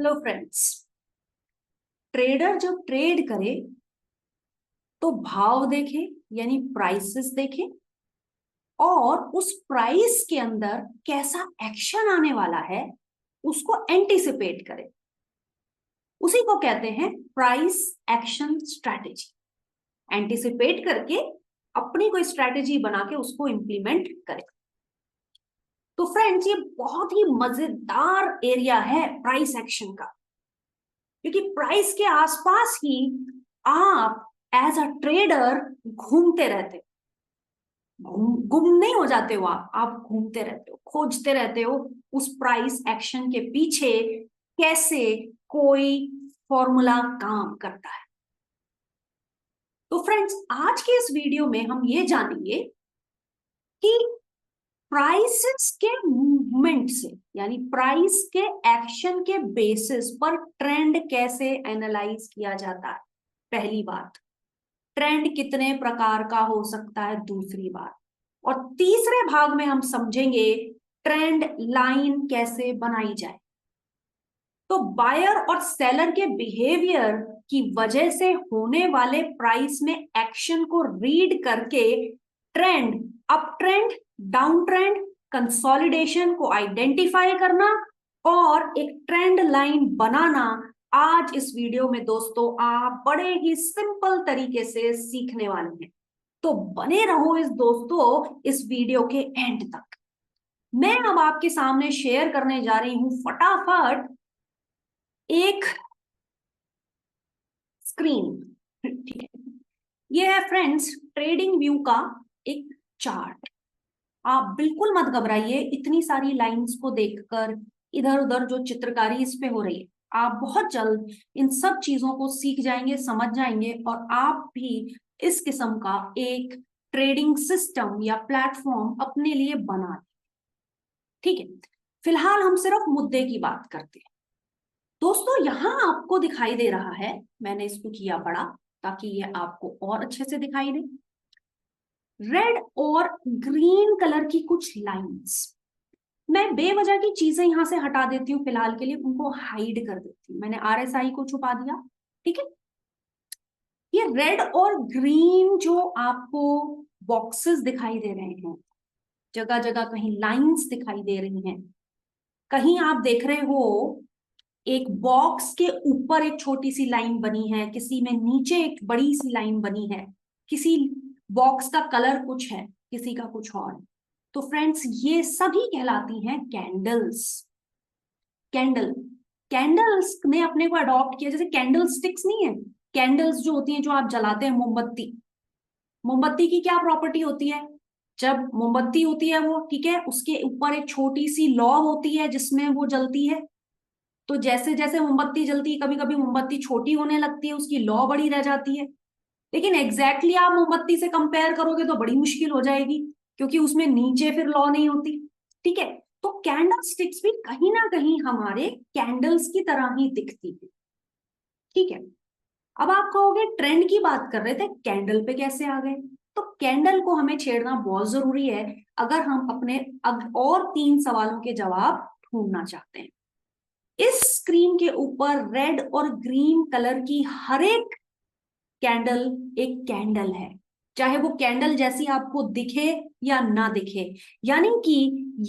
Hello friends. Trader जब trade करे तो भाव देखे यानी प्राइसेस देखे और उस प्राइस के अंदर कैसा एक्शन आने वाला है उसको एंटिसिपेट करे। उसी को कहते हैं प्राइस एक्शन स्ट्रैटेजी। एंटिसिपेट करके अपनी कोई स्ट्रैटेजी बना के उसको इंप्लीमेंट करे। तो फ्रेंड्स, ये बहुत ही मजेदार एरिया है प्राइस एक्शन का, क्योंकि प्राइस के आसपास ही आप एज अ ट्रेडर घूमते रहते हो। गुम नहीं हो जाते हो, आप घूमते रहते हो, खोजते रहते हो उस प्राइस एक्शन के पीछे कैसे कोई फॉर्मूला काम करता है। तो फ्रेंड्स, आज के इस वीडियो में हम ये जानेंगे कि प्राइसेस के मूवमेंट से यानी प्राइस के एक्शन के बेसिस पर ट्रेंड कैसे एनालाइज किया जाता है। पहली बात, ट्रेंड कितने प्रकार का हो सकता है। दूसरी बात, और तीसरे भाग में हम समझेंगे ट्रेंड लाइन कैसे बनाई जाए। तो बायर और सेलर के बिहेवियर की वजह से होने वाले प्राइस में एक्शन को रीड करके trend, up trend, down trend, consolidation को आइडेंटिफाई करना और एक ट्रेंड लाइन बनाना, आज इस वीडियो में दोस्तों आप बड़े ही सिंपल तरीके से सीखने वाले हैं। तो बने रहो इस वीडियो के एंड तक। मैं अब आपके सामने शेयर करने जा रही हूं फटाफट एक स्क्रीन। ठीक है, ये है फ्रेंड्स ट्रेडिंग व्यू का एक चार्ट। आप बिल्कुल मत घबराइए इतनी सारी लाइंस को देखकर, इधर उधर जो चित्रकारी इस पे हो रही है। आप बहुत जल्द इन सब चीजों को सीख जाएंगे, समझ जाएंगे और आप भी इस किस्म का एक ट्रेडिंग सिस्टम या प्लेटफॉर्म अपने लिए बना। ठीक है, फिलहाल हम सिर्फ मुद्दे की बात करते हैं। दोस्तों, यहां आपको दिखाई दे रहा है, मैंने इसको किया बड़ा ताकि ये आपको और अच्छे से दिखाई दे, रेड और ग्रीन कलर की कुछ लाइंस। मैं बेवजह की चीजें यहां से हटा देती हूँ, फिलहाल के लिए उनको हाइड कर देती हूँ। मैंने आरएसआई को छुपा दिया। ठीक है, ये रेड और ग्रीन जो आपको बॉक्सेस दिखाई दे रहे हैं, जगह जगह कहीं लाइंस दिखाई दे रही हैं, कहीं आप देख रहे हो एक बॉक्स के ऊपर एक छोटी सी लाइन बनी है, किसी में नीचे एक बड़ी सी लाइन बनी है, किसी बॉक्स का कलर कुछ है, किसी का कुछ और। तो फ्रेंड्स, ये सभी कहलाती हैं कैंडल्स। कैंडल्स ने अपने को अडॉप्ट किया, जैसे कैंडल स्टिक्स नहीं है, कैंडल्स जो होती हैं जो आप जलाते हैं, मोमबत्ती। मोमबत्ती की क्या प्रॉपर्टी होती है? जब मोमबत्ती होती है वो, ठीक है, उसके ऊपर एक छोटी सी लौ होती है जिसमें वो जलती है। तो जैसे जैसे मोमबत्ती जलती है, कभी कभी मोमबत्ती छोटी होने लगती है, उसकी लौ बड़ी रह जाती है। लेकिन एग्जैक्टली आप मोमबत्ती से कंपेयर करोगे तो बड़ी मुश्किल हो जाएगी, क्योंकि उसमें नीचे फिर लौ नहीं होती। ठीक है, तो कैंडल स्टिक्स भी कहीं ना कहीं हमारे कैंडल्स की तरह ही दिखती है। ठीक है, अब आप कहोगे ट्रेंड की बात कर रहे थे, कैंडल पे कैसे आ गए? तो कैंडल को हमें छेड़ना बहुत जरूरी है अगर हम अपने और 3 सवालों के जवाब ढूंढना चाहते हैं। इस स्क्रीन के ऊपर रेड और ग्रीन कलर की हर एक कैंडल एक कैंडल है, चाहे वो कैंडल जैसी आपको दिखे या ना दिखे। यानी कि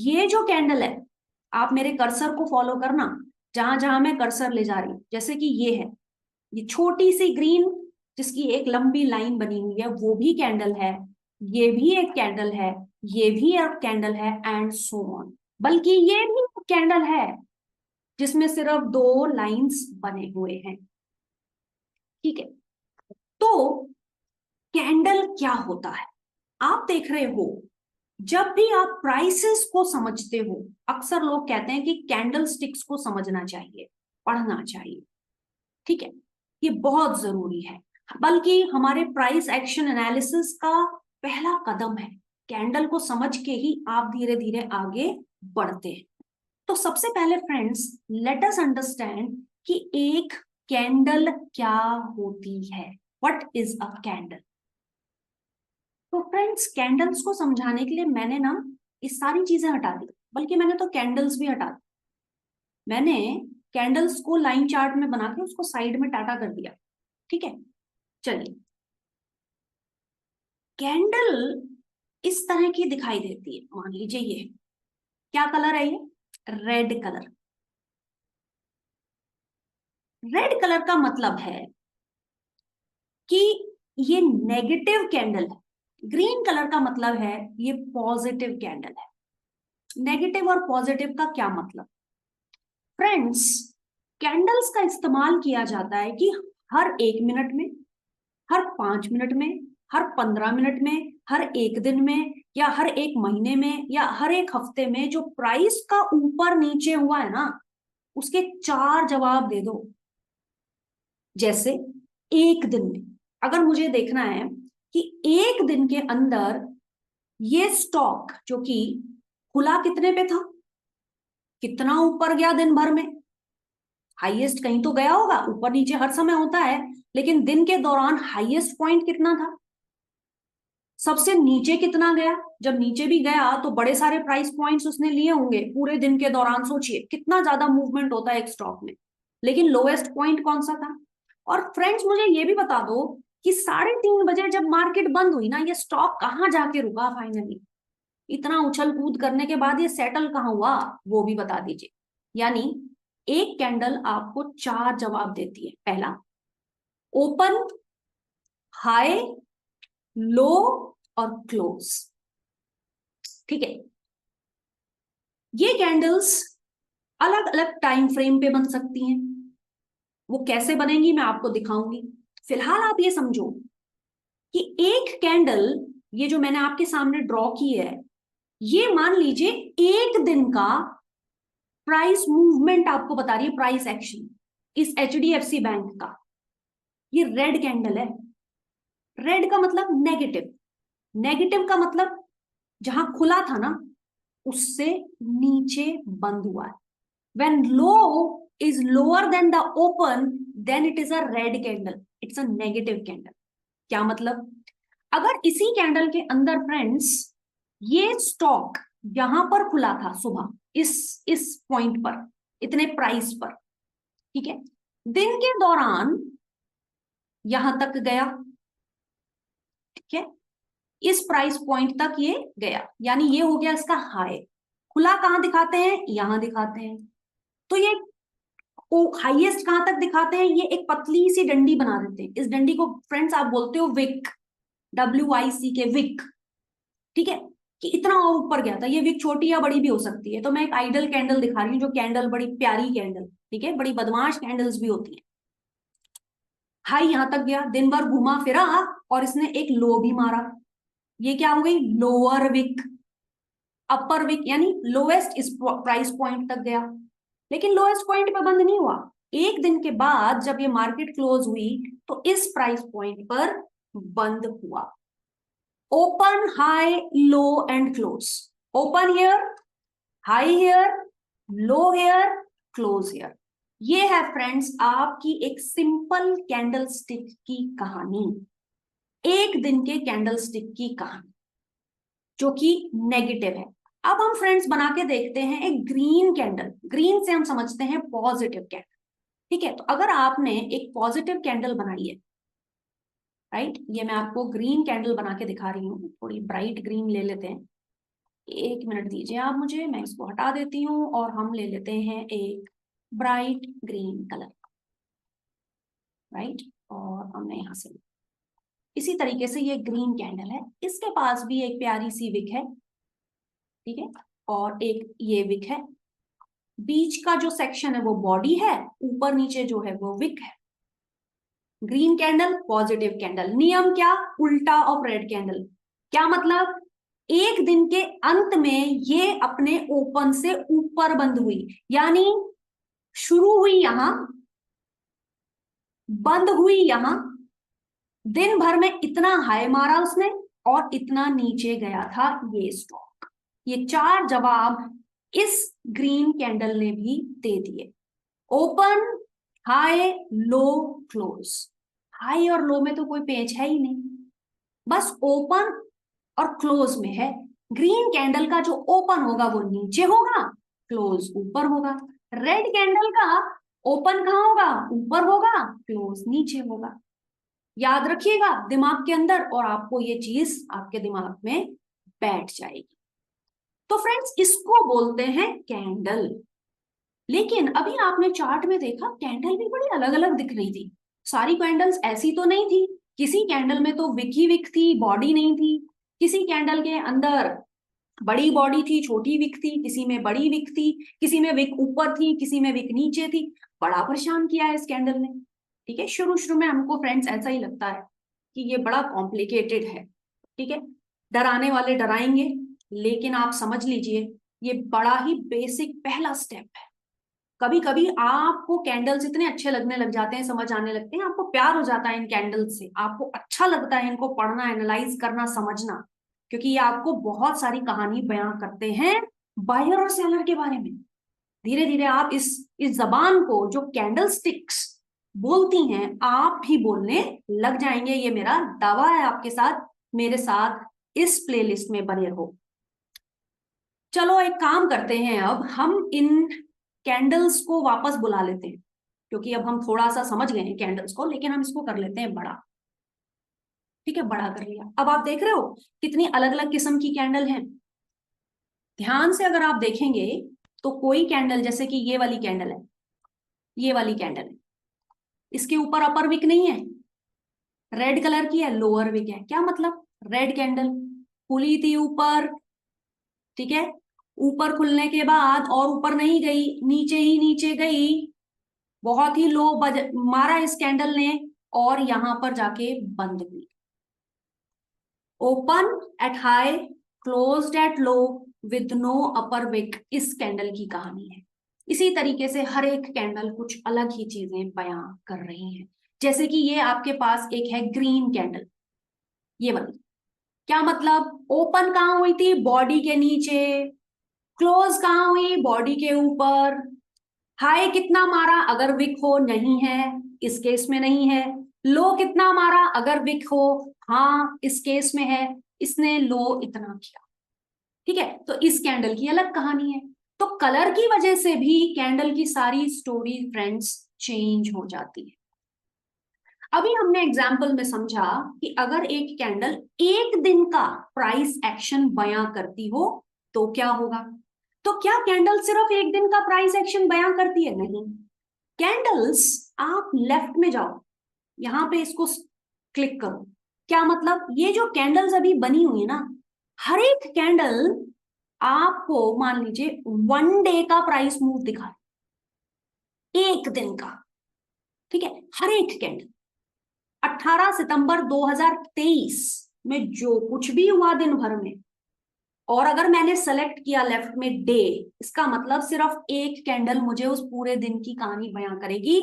ये जो कैंडल है, आप मेरे कर्सर को फॉलो करना, जहां जहां मैं कर्सर ले जा रही हूं, जैसे कि ये है, ये छोटी सी ग्रीन जिसकी एक लंबी लाइन बनी हुई है, वो भी कैंडल है, ये भी एक कैंडल है, ये भी एक कैंडल है, एंड सो ऑन। बल्कि ये भी एक कैंडल है जिसमें सिर्फ 2 लाइंस बने हुए हैं। ठीक है, तो कैंडल क्या होता है? आप देख रहे हो, जब भी आप प्राइसेस को समझते हो, अक्सर लोग कहते हैं कि कैंडल स्टिक्स को समझना चाहिए, पढ़ना चाहिए। ठीक है, ये बहुत जरूरी है, बल्कि हमारे प्राइस एक्शन एनालिसिस का पहला कदम है। कैंडल को समझ के ही आप धीरे धीरे आगे बढ़ते हैं। तो सबसे पहले फ्रेंड्स, लेट अस अंडरस्टैंड कि एक कैंडल क्या होती है। What is a candle? तो फ्रेंड्स, कैंडल्स को समझाने के लिए मैंने ये सारी चीजें हटा दी, बल्कि मैंने तो कैंडल्स भी हटा दी। मैंने कैंडल्स को लाइन चार्ट में बना के उसको साइड में टाटा कर दिया, ठीक है। चलिए, कैंडल इस तरह की दिखाई देती है, मान लीजिए ये क्या कलर है, ये रेड कलर। रेड कलर का मतलब है कि ये नेगेटिव कैंडल है, ग्रीन कलर का मतलब है ये पॉजिटिव कैंडल है। नेगेटिव और पॉजिटिव का क्या मतलब? फ्रेंड्स, कैंडल्स का इस्तेमाल किया जाता है कि हर 1 मिनट में, हर 5 मिनट में, हर 15 मिनट में, हर एक दिन में, या हर एक महीने में, या हर एक हफ्ते में जो प्राइस का ऊपर नीचे हुआ है ना, उसके 4 जवाब दे दो। जैसे एक दिन में अगर मुझे देखना है कि एक दिन के अंदर ये स्टॉक जो कि खुला कितने पे था, कितना ऊपर गया दिन भर में, हाईएस्ट कहीं तो गया होगा, ऊपर नीचे हर समय होता है, लेकिन दिन के दौरान हाईएस्ट पॉइंट कितना था, सबसे नीचे कितना गया, जब नीचे भी गया तो बड़े सारे प्राइस पॉइंट्स उसने लिए होंगे पूरे दिन के दौरान। सोचिए कितना ज्यादा मूवमेंट होता है एक स्टॉक में, लेकिन लोएस्ट पॉइंट कौन सा था। और फ्रेंड्स, मुझे ये भी बता दो कि 3:30 बजे जब मार्केट बंद हुई ना, ये स्टॉक कहाँ जाके रुका फाइनली, इतना उछल कूद करने के बाद ये सेटल कहाँ हुआ, वो भी बता दीजिए। यानी एक कैंडल आपको 4 जवाब देती है। पहला, ओपन, हाई, लो और क्लोज, ठीक है। ये कैंडल्स अलग अलग टाइम फ्रेम पे बन सकती हैं, वो कैसे बनेंगी मैं आपको दिखाऊंगी। फिलहाल आप ये समझो कि एक कैंडल, ये जो मैंने आपके सामने ड्रॉ की है, ये मान लीजिए एक दिन का प्राइस मूवमेंट आपको बता रही है, प्राइस एक्शन इस HDFC बैंक का। ये रेड कैंडल है। रेड का मतलब नेगेटिव, नेगेटिव का मतलब जहां खुला था ना उससे नीचे बंद हुआ है। when low is lower than the open, then it is a red candle, it's a negative candle। क्या मतलब? अगर इसी कैंडल के अंदर फ्रेंड्स ये स्टॉक यहां पर खुला था सुबह, इस पॉइंट पर, इतने प्राइस पर, ठीक है, दिन के दौरान यहां तक गया, ठीक है, इस प्राइस पॉइंट तक ये गया, यानी ये हो गया इसका हाई। खुला कहां दिखाते हैं, यहां दिखाते हैं। तो ये हाईएस्ट कहां तक दिखाते हैं, ये एक पतली सी डंडी बना देते हैं। इस डंडी को फ्रेंड्स आप बोलते हो विक, WIC विक, ठीक है, कि इतना और ऊपर गया था। ये विक छोटी या बड़ी भी हो सकती है। तो मैं एक आइडल कैंडल दिखा रही हूँ, जो कैंडल बड़ी प्यारी कैंडल, ठीक है, बड़ी बदमाश कैंडल्स भी होती है। हाई यहां तक गया, दिन भर घुमा फिरा और इसने एक लो भी मारा, ये क्या हो गई, लोअर विक। अपर विक यानी लोएस्ट इस प्राइस पॉइंट तक गया, लेकिन लोएस्ट पॉइंट पे बंद नहीं हुआ। एक दिन के बाद जब ये मार्केट क्लोज हुई तो इस प्राइस पॉइंट पर बंद हुआ। Open, high, low and close. Open here, high here, low here, close here. ये है फ्रेंड्स आपकी एक सिंपल कैंडल स्टिक की कहानी, एक दिन के कैंडल स्टिक की कहानी जो कि नेगेटिव है। अब हम फ्रेंड्स बना के देखते हैं एक ग्रीन कैंडल। ग्रीन से हम समझते हैं पॉजिटिव कैंडल, ठीक है। तो अगर आपने एक पॉजिटिव कैंडल बनाई है, राइट, ये मैं आपको ग्रीन कैंडल बना के दिखा रही हूँ, थोड़ी ब्राइट ग्रीन ले लेते हैं। 1 मिनट दीजिए आप मुझे, मैं इसको हटा देती हूँ और हम ले लेते हैं एक ब्राइट ग्रीन कलर, राइट, और हमने यहां से इसी तरीके से ये ग्रीन कैंडल है, इसके पास भी एक प्यारी सी विक है, ठीक है, और एक ये विक है। बीच का जो सेक्शन है वो बॉडी है, ऊपर नीचे जो है वो विक है। Green candle positive candle. नियम क्या, उल्टा ऑफ रेड कैंडल। क्या मतलब, एक दिन के अंत में ये अपने ओपन से ऊपर बंद हुई, यानी शुरू हुई यहां, बंद हुई यहां, दिन भर में इतना हाई मारा उसने और इतना नीचे गया था ये स्टॉक। ये 4 जवाब इस ग्रीन कैंडल ने भी दे दिए। ओपन, हाई, लो, क्लोज। हाई और लो में तो कोई पेच है ही नहीं, बस ओपन और क्लोज में है। ग्रीन कैंडल का जो ओपन होगा वो नीचे होगा, क्लोज ऊपर होगा। रेड कैंडल का ओपन कहाँ होगा? ऊपर होगा, क्लोज नीचे होगा। याद रखिएगा दिमाग के अंदर, और आपको ये चीज आपके दिमाग में बैठ जाएगी। तो फ्रेंड्स, इसको बोलते हैं कैंडल। लेकिन अभी आपने चार्ट में देखा कैंडल भी बड़ी अलग अलग दिख रही थी। सारी कैंडल्स ऐसी तो नहीं थी। किसी कैंडल में तो विक ही विक थी, बॉडी नहीं थी। किसी कैंडल के अंदर बड़ी बॉडी थी, छोटी विक थी, किसी में बड़ी विक थी, किसी में विक ऊपर थी, किसी में विक नीचे थी। बड़ा परेशान किया है इस कैंडल ने। ठीक है, शुरू शुरू में हमको फ्रेंड्स ऐसा ही लगता है कि ये बड़ा कॉम्प्लिकेटेड है। ठीक है, डराने वाले डराएंगे, लेकिन आप समझ लीजिए ये बड़ा ही बेसिक पहला स्टेप है। कभी कभी आपको कैंडल्स इतने अच्छे लगने लग जाते हैं, समझ आने लगते हैं, आपको प्यार हो जाता है इन कैंडल्स से, आपको अच्छा लगता है इनको पढ़ना, एनालाइज करना, समझना, क्योंकि ये आपको बहुत सारी कहानी बयां करते हैं बायर और सेलर के बारे में। धीरे धीरे आप इस जबान को, जो कैंडल स्टिक्स बोलती हैं, आप भी बोलने लग जाएंगे। ये मेरा दावा है आपके साथ, मेरे साथ इस प्लेलिस्ट में बने रहो। चलो एक काम करते हैं, अब हम इन कैंडल्स को वापस बुला लेते हैं, क्योंकि अब हम थोड़ा सा समझ गए हैं कैंडल्स को, लेकिन हम इसको कर लेते हैं बड़ा। ठीक है, बड़ा कर लिया। अब आप देख रहे हो कितनी अलग अलग किस्म की कैंडल हैं। ध्यान से अगर आप देखेंगे तो कोई कैंडल, जैसे कि ये वाली कैंडल है, ये वाली कैंडल है, इसके ऊपर अपर विक नहीं है, रेड कलर की है, लोअर विक है। क्या मतलब? रेड कैंडल खुली थी ऊपर, ठीक है, ऊपर खुलने के बाद और ऊपर नहीं गई, नीचे ही नीचे गई, बहुत ही लो मारा इस कैंडल ने, और यहां पर जाके बंद हुई। Open at high, closed at low, with no upper wick, इस कैंडल की कहानी है। इसी तरीके से हर एक कैंडल कुछ अलग ही चीजें बयां कर रही हैं। जैसे कि ये आपके पास एक है ग्रीन कैंडल, ये वाली। क्या मतलब? ओपन कहाँ हुई थी? बॉडी के नीचे। क्लोज कहाँ हुई? बॉडी के ऊपर। हाई कितना मारा? अगर विक हो, नहीं है, इस केस में नहीं है। लो कितना मारा? अगर विक हो, हाँ, इस केस में है, इसने लो इतना किया। ठीक है, तो इस कैंडल की अलग कहानी है। तो कलर की वजह से भी कैंडल की सारी स्टोरी फ्रेंड्स चेंज हो जाती है। अभी हमने एग्जाम्पल में समझा कि अगर एक कैंडल एक दिन का प्राइस एक्शन बयां करती हो तो क्या होगा। तो क्या कैंडल सिर्फ एक दिन का प्राइस एक्शन बयां करती है? नहीं। कैंडल्स, आप लेफ्ट में जाओ, यहां पे इसको क्लिक करो। क्या मतलब? ये जो कैंडल्स अभी बनी हुई है ना, हर एक कैंडल आपको मान लीजिए 1 डे का प्राइस मूव दिखा, एक दिन का। ठीक है, हर एक कैंडल 18 सितंबर 2023 में जो कुछ भी हुआ दिन भर में, और अगर मैंने सेलेक्ट किया लेफ्ट में डे, इसका मतलब सिर्फ एक कैंडल मुझे उस पूरे दिन की कहानी बयां करेगी।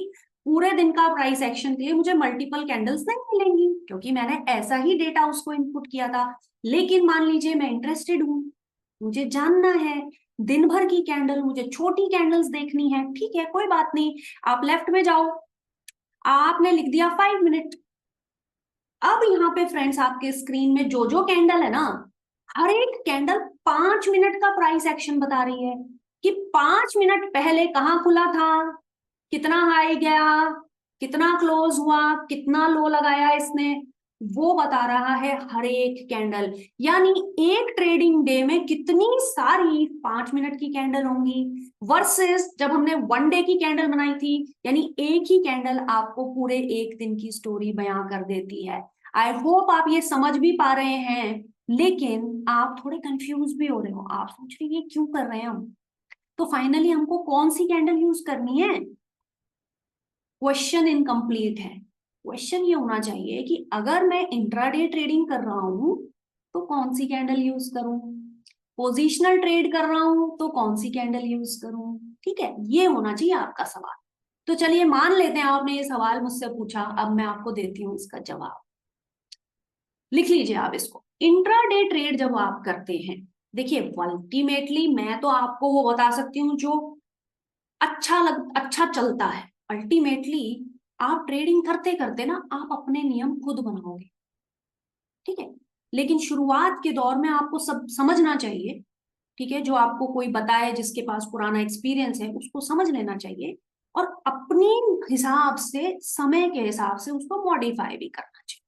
पूरे दिन का प्राइस एक्शन के लिए मुझे मल्टीपल कैंडल्स नहीं मिलेंगी, क्योंकि मैंने ऐसा ही डेटा उसको इनपुट किया था। लेकिन मान लीजिए मैं इंटरेस्टेड हूं, मुझे जानना है दिन भर की कैंडल, मुझे छोटी कैंडल्स देखनी है। ठीक है, कोई बात नहीं, आप लेफ्ट में जाओ, आपने लिख दिया 5 मिनट। अब यहाँ पे फ्रेंड्स आपके स्क्रीन में जो जो कैंडल है ना, हर एक कैंडल 5 मिनट का प्राइस एक्शन बता रही है कि 5 मिनट पहले कहाँ खुला था, कितना हाई गया, कितना क्लोज हुआ, कितना लो लगाया इसने, वो बता रहा है हर एक कैंडल। यानी एक ट्रेडिंग डे में कितनी सारी 5 मिनट की कैंडल होंगी, वर्सेस जब हमने 1 डे की कैंडल बनाई थी, यानी एक ही कैंडल आपको पूरे एक दिन की स्टोरी बयां कर देती है। आई होप आप ये समझ भी पा रहे हैं, लेकिन आप थोड़े कंफ्यूज भी हो रहे हो, आप सोच रहे हैं ये क्यों कर रहे हैं हम। तो फाइनली हमको कौन सी कैंडल यूज करनी है? क्वेश्चन इनकम्प्लीट है। क्वेश्चन ये होना चाहिए कि अगर मैं इंट्राडे ट्रेडिंग कर रहा हूं तो कौन सी कैंडल यूज करूं, पोजिशनल ट्रेड कर रहा हूं तो कौन सी कैंडल यूज करूं। ठीक है, ये होना चाहिए आपका सवाल। तो चलिए मान लेते हैं आपने ये सवाल मुझसे पूछा, अब मैं आपको देती हूँ इसका जवाब। लिख लीजिए आप इसको। इंट्राडे ट्रेड जब आप करते हैं, देखिए अल्टीमेटली मैं तो आपको वो बता सकती हूँ जो अच्छा चलता है। अल्टीमेटली आप ट्रेडिंग करते करते ना आप अपने नियम खुद बनाओगे। ठीक है, लेकिन शुरुआत के दौर में आपको सब समझना चाहिए। ठीक है, जो आपको कोई बताए, जिसके पास पुराना एक्सपीरियंस है, उसको समझ लेना चाहिए और अपने हिसाब से, समय के हिसाब से उसको मॉडिफाई भी करना चाहिए।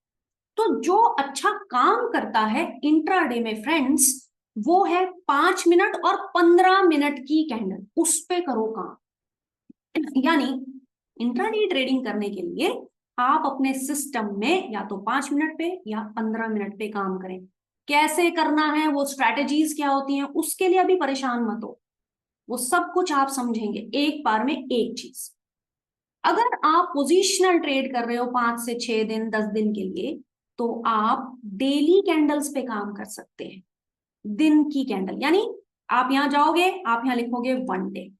तो जो अच्छा काम करता है इंट्राडे में फ्रेंड्स, वो है 5 मिनट और 15 मिनट की कैंडल, उस पे करो काम। यानी इंट्राडे ट्रेडिंग करने के लिए आप अपने सिस्टम में या तो 5 मिनट पे या 15 मिनट पे काम करें। कैसे करना है, वो स्ट्रैटेजीज क्या होती हैं, उसके लिए अभी परेशान मत हो, वो सब कुछ आप समझेंगे एक बार में। एक चीज, अगर आप पोजिशनल ट्रेड कर रहे हो 5 से 6 दिन 10 दिन के लिए, तो आप डेली कैंडल्स पे काम कर सकते हैं। दिन की कैंडल, यानी आप यहां जाओगे, आप यहां लिखोगे 1 डे,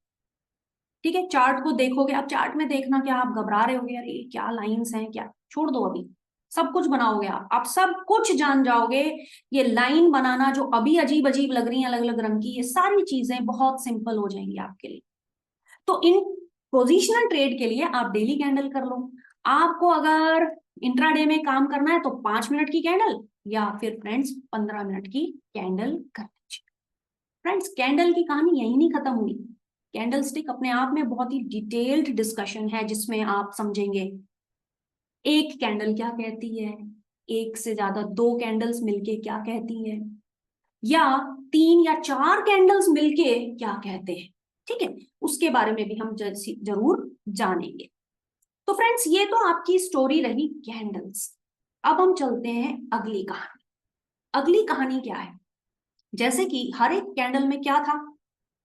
ठीक है, चार्ट को देखोगे। अब चार्ट में देखना क्या, आप घबरा रहे होगे, अरे क्या लाइंस हैं क्या, छोड़ दो, अभी सब कुछ बनाओगे, आप सब कुछ जान जाओगे। ये लाइन बनाना जो अभी अजीब अजीब लग रही है अलग अलग रंग की, ये सारी चीजें बहुत सिंपल हो जाएंगी आपके लिए। तो इन पोजिशनल ट्रेड के लिए आप डेली कैंडल कर लो। आपको अगर इंट्राडे में काम करना है तो 5 मिनट की कैंडल या फिर फ्रेंड्स 15 मिनट की कैंडल कर लीजिए। फ्रेंड्स, कैंडल की कहानी यही नहीं खत्म हुई। कैंडल स्टिक अपने आप में बहुत ही डिटेल्ड डिस्कशन है, जिसमें आप समझेंगे एक कैंडल क्या कहती है, एक से ज्यादा 2 कैंडल्स मिलके क्या कहती है, या 3 या 4 कैंडल्स मिलके क्या कहते हैं, ठीक है, उसके बारे में भी हम जरूर जानेंगे। तो फ्रेंड्स, ये तो आपकी स्टोरी रही कैंडल्स। अब हम चलते हैं अगली कहानी। अगली कहानी क्या है, जैसे कि हर एक कैंडल में क्या था,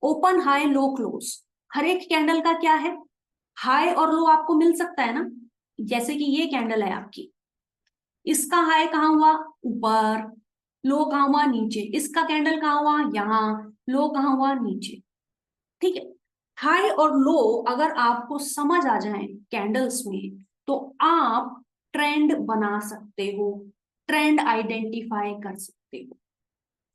ओपन हाई लो क्लोज। हर एक कैंडल का क्या है, हाई और लो आपको मिल सकता है ना। जैसे कि ये कैंडल है आपकी, इसका हाई कहाँ हुआ, ऊपर, लो कहाँ हुआ, नीचे। इसका कैंडल कहाँ हुआ, यहाँ, लो कहाँ हुआ, नीचे, ठीक है। हाई और लो अगर आपको समझ आ जाए कैंडल्स में, तो आप ट्रेंड बना सकते हो, ट्रेंड आइडेंटिफाई कर सकते हो।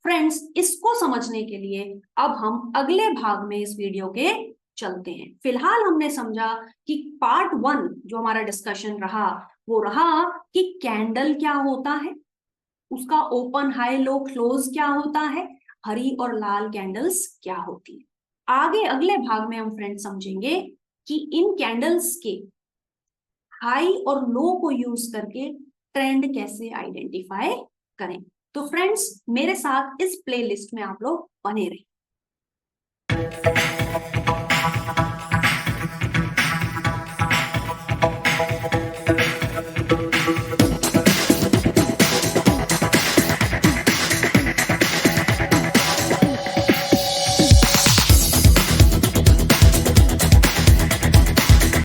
फ्रेंड्स, इसको समझने के लिए अब हम अगले भाग में इस वीडियो के चलते हैं। फिलहाल हमने समझा कि पार्ट 1 जो हमारा डिस्कशन रहा, वो रहा कि कैंडल क्या होता है, उसका ओपन हाई लो क्लोज क्या होता है, हरी और लाल कैंडल्स क्या होती है। आगे अगले भाग में हम फ्रेंड्स समझेंगे कि इन कैंडल्स के हाई और लो को यूज करके ट्रेंड कैसे आइडेंटिफाई करें। तो फ्रेंड्स, मेरे साथ इस प्लेलिस्ट में आप लोग बने रहिए।